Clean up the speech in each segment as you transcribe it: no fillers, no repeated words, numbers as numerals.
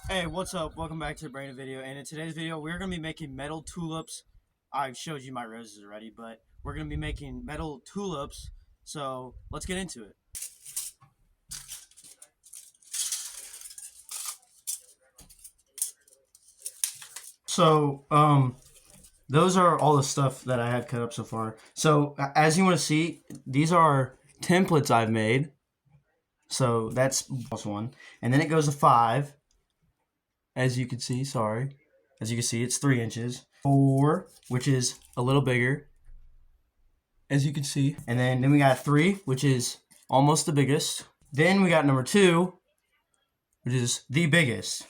Hey, what's up? Welcome back to the brand new video. And in today's video, we're going to be making metal tulips. I showed you my roses already, but we're going to be making metal tulips. So let's get into it. So, those are all the stuff that I had cut up so far. So as you want to see, these are templates I've made. So that's plus one. And then it goes to 5. As you can see, sorry. As you can see, it's 3 inches. 4, which is a little bigger, as you can see. And then we got 3, which is almost the biggest. Then we got number 2, which is the biggest.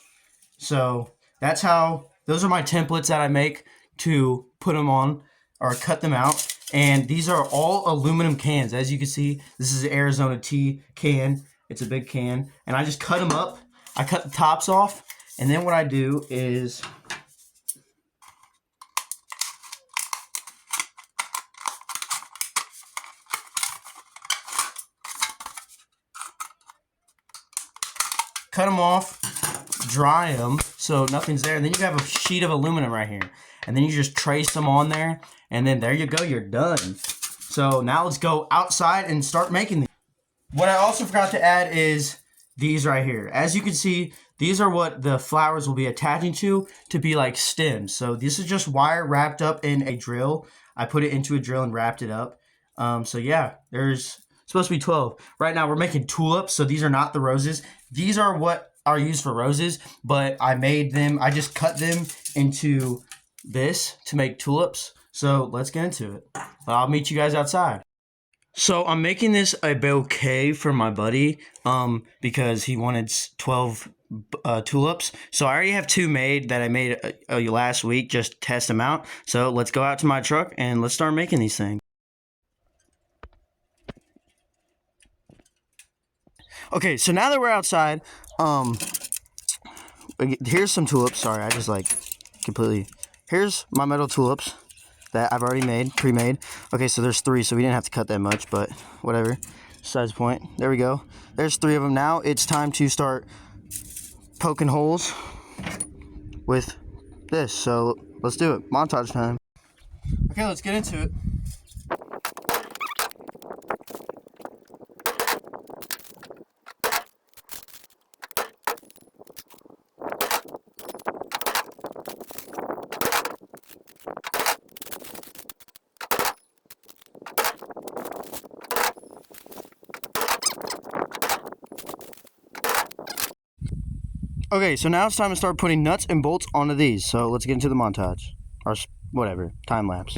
So that's how, those are my templates that I make to put them on or cut them out. And these are all aluminum cans. As you can see, this is an Arizona tea can. It's a big can. And I just cut them up. I cut the tops off. And then what I do is cut them off, dry them so nothing's there. And then you have a sheet of aluminum right here. And then you just trace them on there. And then there you go, you're done. So now let's go outside and start making these. What I also forgot to add is these right here. As you can see, these are what the flowers will be attaching to be like stems. So this is just wire wrapped up in a drill. I put it into a drill and wrapped it up. So yeah, there's supposed to be 12. Right now we're making tulips, so these are not the roses. These are what are used for roses, but I made them, I just cut them into this to make tulips. So let's get into it. I'll meet you guys outside. So I'm making this a bouquet for my buddy, because he wanted 12 tulips. So I already have 2 made that I made last week, just test them out. So let's go out to my truck and let's start making these things. Okay, so now that we're outside, here's some tulips. Sorry, I just completely. Here's my metal tulips that I've already made, pre-made. Okay, so there's 3, so we didn't have to cut that much, but whatever. Besides the point. There we go. There's 3 of them. Now it's time to start poking holes with this. So let's do it. Montage time. Okay, let's get into it. Okay, so now it's time to start putting nuts and bolts onto these. So let's get into the montage. Or whatever, time lapse.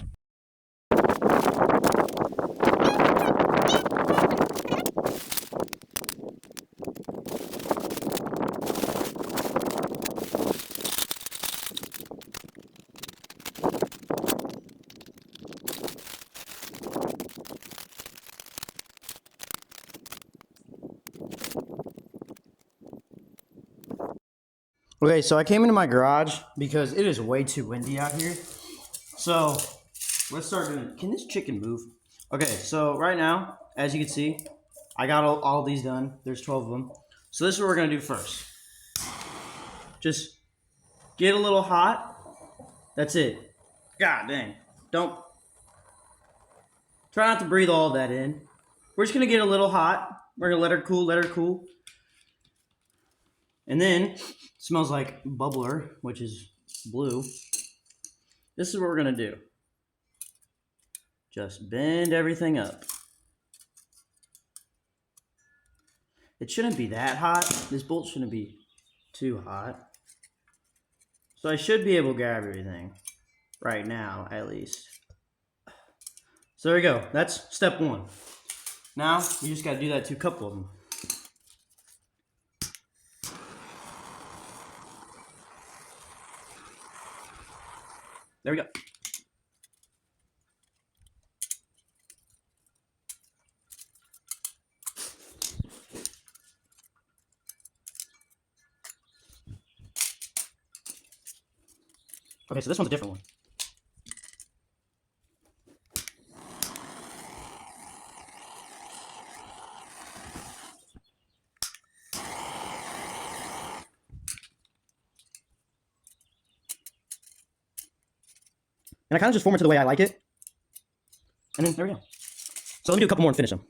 Okay, so I came into my garage because it is way too windy out here. So let's start doing. Can this chicken move? Okay, so right now, as you can see, I got all these done. There's 12 of them. So this is what we're gonna do first. Just get a little hot. That's it. God dang. Don't try not to breathe all of that in. We're just gonna get a little hot. We're gonna let her cool, let her cool. And then it smells like bubbler, which is blue. This is what we're gonna do. Just bend everything up. It shouldn't be that hot. This bolt shouldn't be too hot. So I should be able to grab everything right now, at least. So there we go. That's step 1. Now we just gotta do that to a couple of them. There we go. Okay, so this one's a different one. And I kind of just form it to the way I like it. And then there we go. So let me do a couple more and finish them.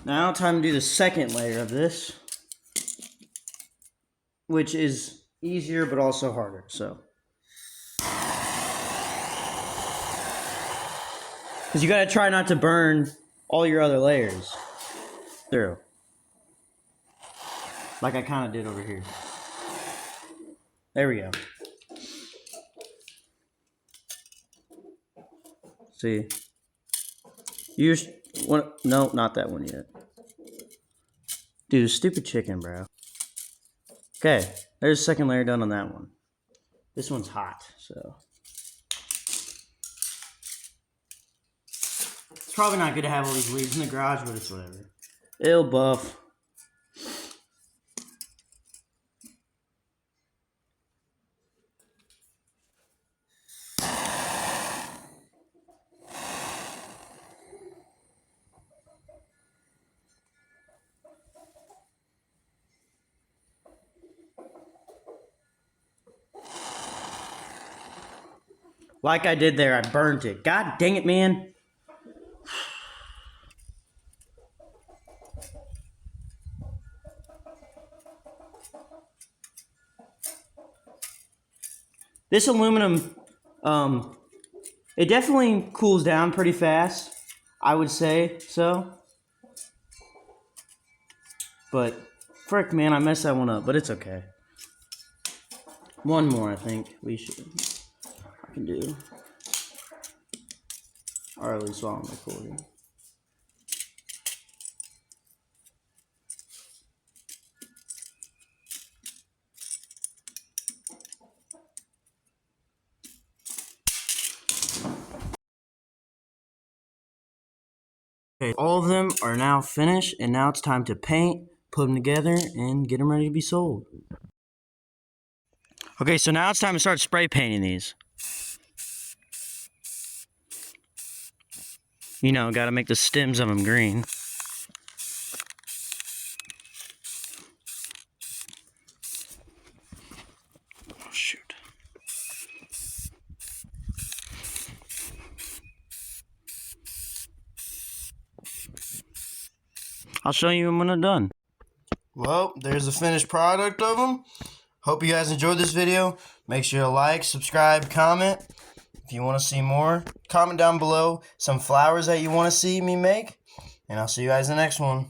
Now time to do the second layer of this, which is easier but also harder. So, because you gotta try not to burn all your other layers through, like I kind of did over here. There we go. See, you just want, no, not that one yet. Dude, stupid chicken, bro. Okay, there's the second layer done on that one. This one's hot, so. It's probably not good to have all these leaves in the garage, but it's whatever. It'll buff. Like I did there, I burnt it. God dang it, man. This aluminum, it definitely cools down pretty fast, I would say so. But, frick, man, I messed that one up, but it's okay. One more, I think we should. I can do. Or at least while I'm recording. Okay, all of them are now finished, and now it's time to paint, put them together, and get them ready to be sold. Okay, so now it's time to start spray painting these. You know, gotta make the stems of them green. Oh, shoot. I'll show you when I'm done. Well, there's the finished product of them. Hope you guys enjoyed this video. Make sure to like, subscribe, comment. If you want to see more, comment down below some flowers that you want to see me make. And I'll see you guys in the next one.